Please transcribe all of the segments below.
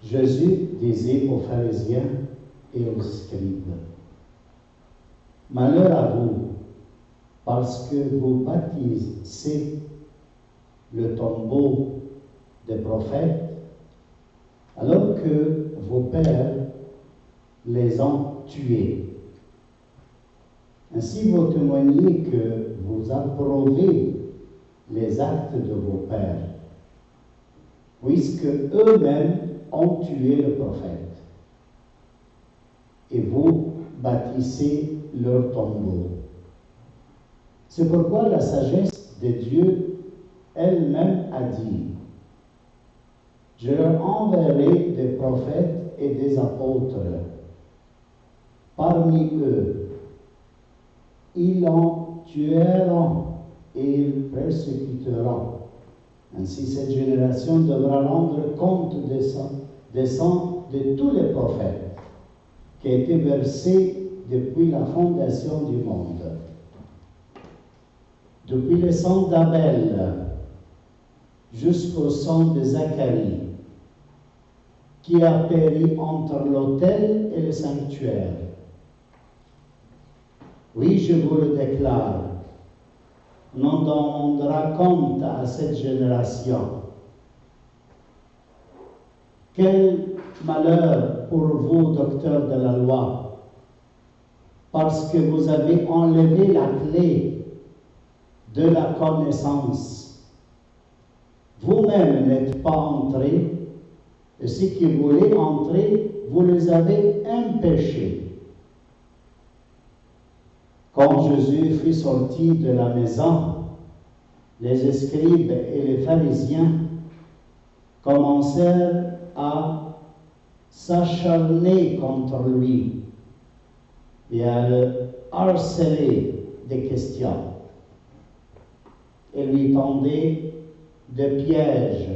Jésus disait aux pharisiens et aux scribes, « Malheur à vous, parce que vous bâtissez le tombeau des prophètes, alors que vos pères les ont tués. Ainsi vous témoignez que vous approuvez les actes de vos pères, puisque eux-mêmes ont tué le prophète, et vous bâtissez leur tombeau. C'est pourquoi la sagesse de Dieu elle-même a dit, « Je leur enverrai des prophètes et des apôtres. Parmi eux, ils en tueront et ils persécuteront. Ainsi, cette génération devra rendre compte des sangs de tous les prophètes qui ont été versés depuis la fondation du monde. Depuis le sang d'Abel jusqu'au sang de Zacharie, qui a péri entre l'autel et le sanctuaire. Oui, je vous le déclare, on en demandera compte à cette génération. Quel malheur pour vous, docteurs de la loi, parce que vous avez enlevé la clé de la connaissance. Vous-même n'êtes pas entrés, et ceux qui voulaient entrer, vous les avez empêchés. Quand Jésus fut sorti de la maison, les scribes et les pharisiens commencèrent à s'acharner contre lui et à le harceler des questions et lui tendaient des pièges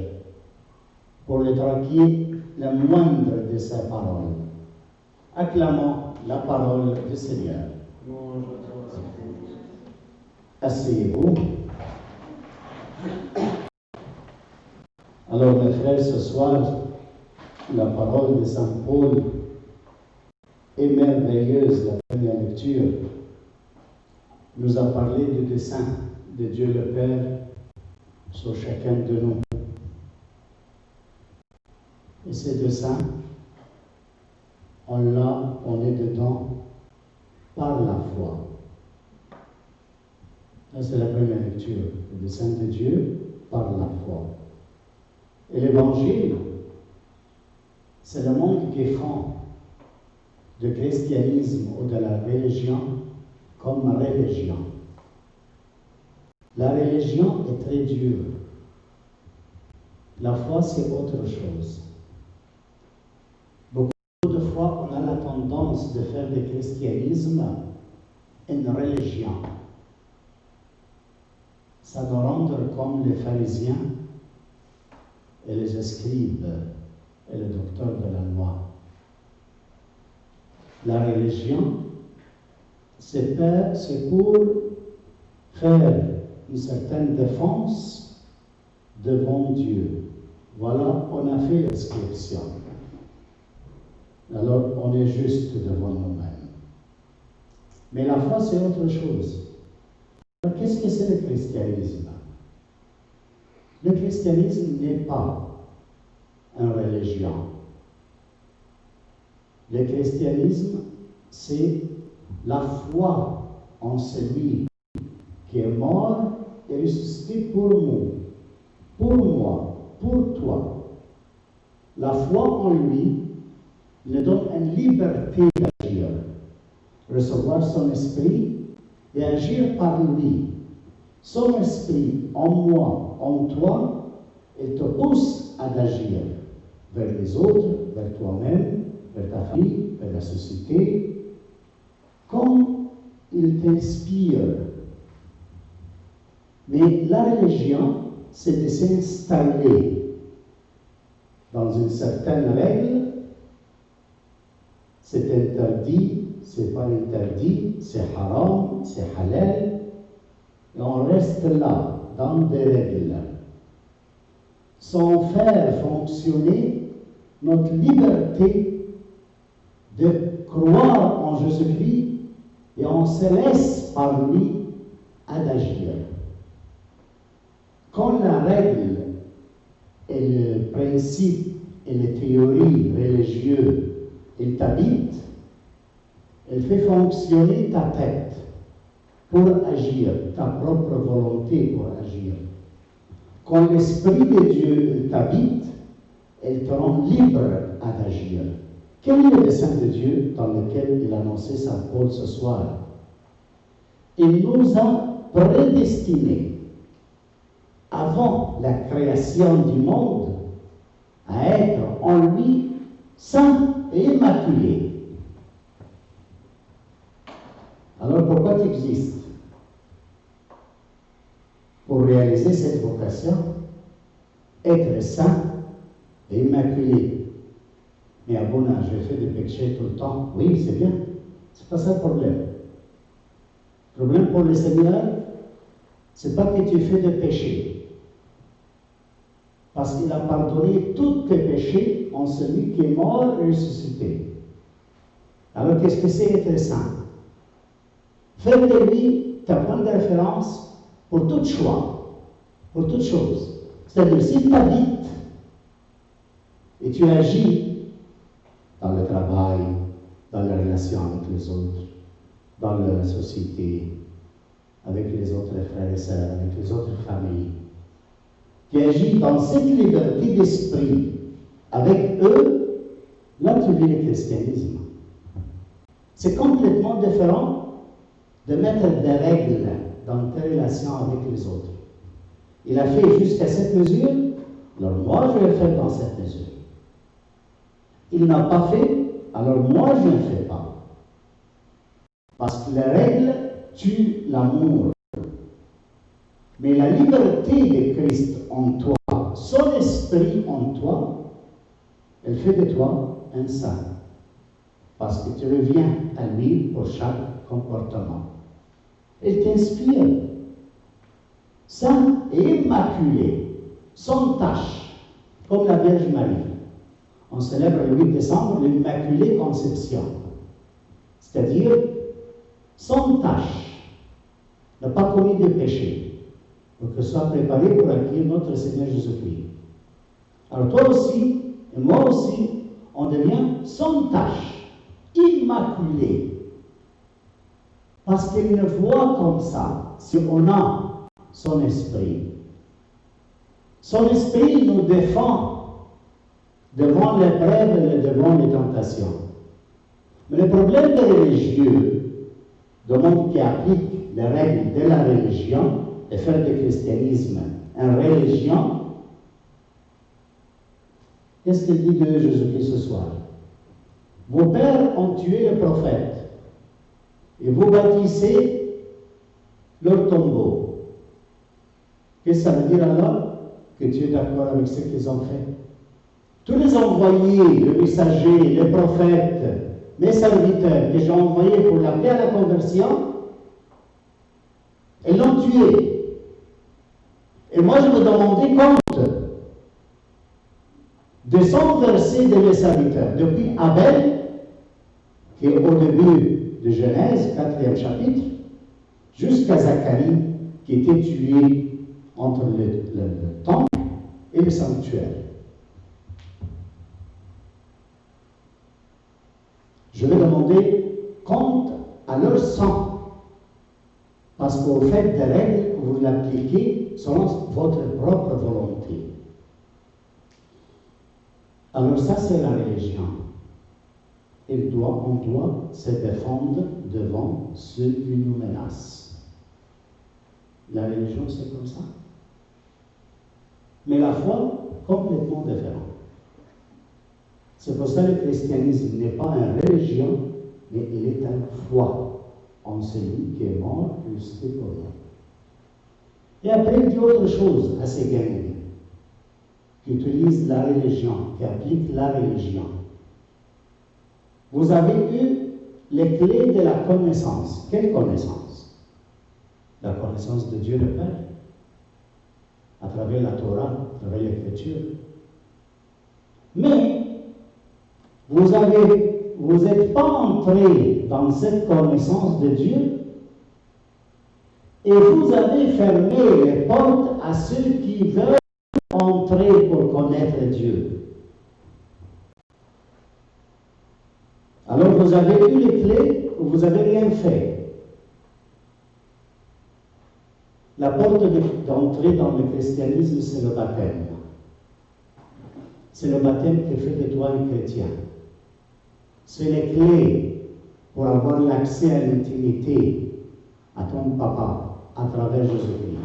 pour le traquer la moindre de ses paroles. Acclamons la parole du Seigneur. Asseyez-vous. Alors, mes frères, ce soir, la parole de Saint Paul est merveilleuse. La première lecture nous a parlé du dessein de Dieu le Père sur chacun de nous. Et ce dessein, on est dedans par la foi. Ça, c'est la première lecture. Le dessein de Dieu par la foi. Et l'Évangile, c'est le monde qui font du christianisme ou de la religion comme religion. La religion est très dure. La foi, c'est autre chose. Beaucoup de fois, on a la tendance de faire du christianisme une religion. Ça doit rendre comme les pharisiens et les scribes et les docteurs de la loi. La religion, c'est pour faire une certaine défense devant Dieu. Voilà, on a fait l'inscription. Alors, on est juste devant nous-mêmes. Mais la foi, c'est autre chose. Alors, qu'est-ce que c'est le christianisme? Le christianisme n'est pas une religion. Le christianisme, c'est la foi en celui qui est mort et ressuscité pour nous, pour moi, pour toi. La foi en lui nous donne une liberté d'agir, recevoir son esprit et agir par lui. Son esprit en moi, en toi, il te pousse à agir vers les autres, vers toi-même, vers ta famille, vers la société, comme il t'inspire. Mais la religion, c'est de s'installer dans une certaine règle. C'est interdit, c'est pas interdit, c'est haram, c'est halal. Et on reste là, dans des règles. Sans faire fonctionner notre liberté de croire en Jésus-Christ et on se laisse par lui d'agir. Quand la règle et le principe et les théories religieuses, elles t'habitent, elle fait fonctionner ta tête pour agir, ta propre volonté pour agir. Quand l'Esprit de Dieu t'habite, elle te rend libre d'agir. Quel est le dessein de Dieu dans lequel il a annoncé Saint Paul ce soir? Il nous a prédestinés avant la création du monde à être en lui saints et immaculés. Alors pourquoi tu existes? Pour réaliser cette vocation, être saint et immaculé. Mais à bon âge, je fais des péchés tout le temps. Oui, c'est bien. C'est pas ça le problème. Le problème pour le Seigneur, c'est pas que tu fais des péchés. Parce qu'il a pardonné tous tes péchés en celui qui est mort et ressuscité. Alors qu'est-ce que c'est être saint? Faire de lui ta point de référence pour tout choix, pour toute chose. C'est-à-dire, si tu habites et tu agis dans le travail, dans la relation avec les autres, dans la société, avec les autres frères et sœurs, avec les autres familles, tu agis dans cette liberté d'esprit avec eux, là tu vis le christianisme. C'est complètement différent de mettre des règles dans tes relations avec les autres. Il a fait jusqu'à cette mesure, alors moi je vais faire dans cette mesure. Il n'a pas fait, alors moi je ne fais pas. Parce que les règles tuent l'amour. Mais la liberté de Christ en toi, son esprit en toi, elle fait de toi un saint. Parce que tu reviens à lui pour chaque comportement. Elle t'inspire. Saint et immaculé, sans tache, comme la Vierge Marie. On célèbre le 8 décembre l'Immaculée Conception, c'est-à-dire sans tache, n'a pas commis de péché, pour que soit préparé pour accueillir notre Seigneur Jésus-Christ. Alors toi aussi, et moi aussi, on devient sans tache, immaculé. Parce qu'il ne voit comme ça, si on a son esprit. Son esprit nous défend devant l'épreuve et devant les tentations. Mais le problème des religieux, du monde qui applique les règles de la religion, et faire du christianisme une religion, qu'est-ce qu'il dit de Jésus-Christ ce soir? Vos pères ont tué les prophètes et vous bâtissez leur tombeau. Qu'est-ce que ça veut dire alors? Que Dieu est d'accord avec ce qu'ils ont fait. Tous les envoyés, les messagers, les prophètes, mes serviteurs que j'ai envoyés pour l'appeler à la conversion, ils l'ont tué. Et moi, je me demandais compte de 100 versets de mes serviteurs, depuis Abel, qui est au début de Genèse, 4e chapitre, jusqu'à Zacharie, qui était tué entre le temple et le sanctuaire. Je vais demander compte à leur sang, parce que vous faites des règles que vous l'appliquez selon votre propre volonté. Alors ça, c'est la religion. On doit se défendre devant ceux qui nous menacent. La religion, c'est comme ça. Mais la foi, complètement différente. C'est pour ça que le christianisme n'est pas une religion, mais il est une foi en celui qui est mort et ressuscité pour nous. Et après, il dit autre chose à ces gangs qui utilisent la religion, qui appliquent la religion. Vous avez eu les clés de la connaissance. Quelle connaissance? La connaissance de Dieu le Père, à travers la Torah, à travers l'Écriture. Mais vous n'êtes pas entré dans cette connaissance de Dieu et vous avez fermé les portes à ceux qui veulent entrer pour connaître Dieu. Alors vous avez eu les clés, vous n'avez rien fait. La porte d'entrée dans le christianisme, c'est le baptême. C'est le baptême qui fait de toi un chrétien. C'est les clés pour avoir l'accès à l'intimité, à ton papa, à travers Jésus-Christ.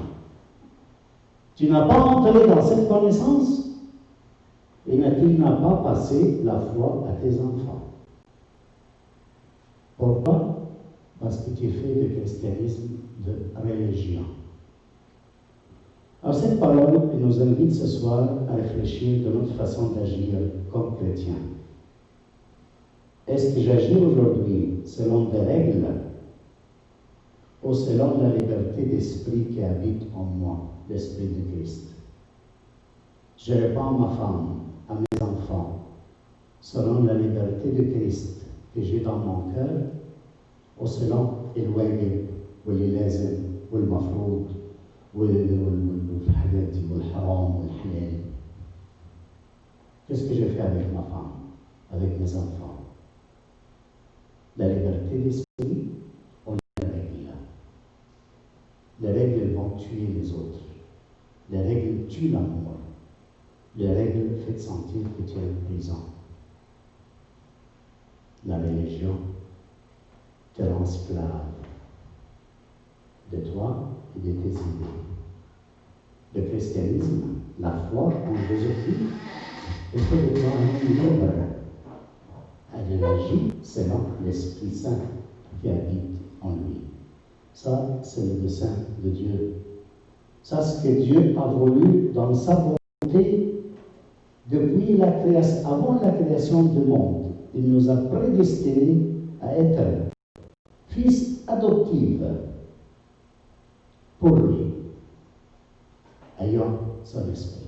Tu n'as pas entré dans cette connaissance et tu n'as pas passé la foi à tes enfants. Pourquoi? Parce que tu fais du christianisme de religion. Alors cette parole nous invite ce soir à réfléchir de notre façon d'agir comme chrétiens. Est-ce que j'agis aujourd'hui selon des règles ou selon la liberté d'esprit qui habite en moi, l'Esprit de Christ? Je réponds à ma femme, à mes enfants, selon la liberté de Christ que j'ai dans mon cœur, ou selon الواجب واللازم والمفروض والحاجات والحرام والحلال. Qu'est-ce que je fais avec ma femme, avec mes enfants? La liberté d'esprit ou les règles? Les règles vont tuer les autres. Les règles tuent l'amour. Les règles font sentir que tu es en prison. La religion te rend esclave de toi et de tes idées. Le christianisme, la foi en Jésus-Christ, fait de toi un homme libre. Elle agit selon l'Esprit Saint qui habite en lui. Ça, c'est le dessein de Dieu. Ça, c'est ce que Dieu a voulu dans sa volonté depuis la création, avant la création du monde. Il nous a prédestinés à être fils adoptifs pour lui, ayant son esprit.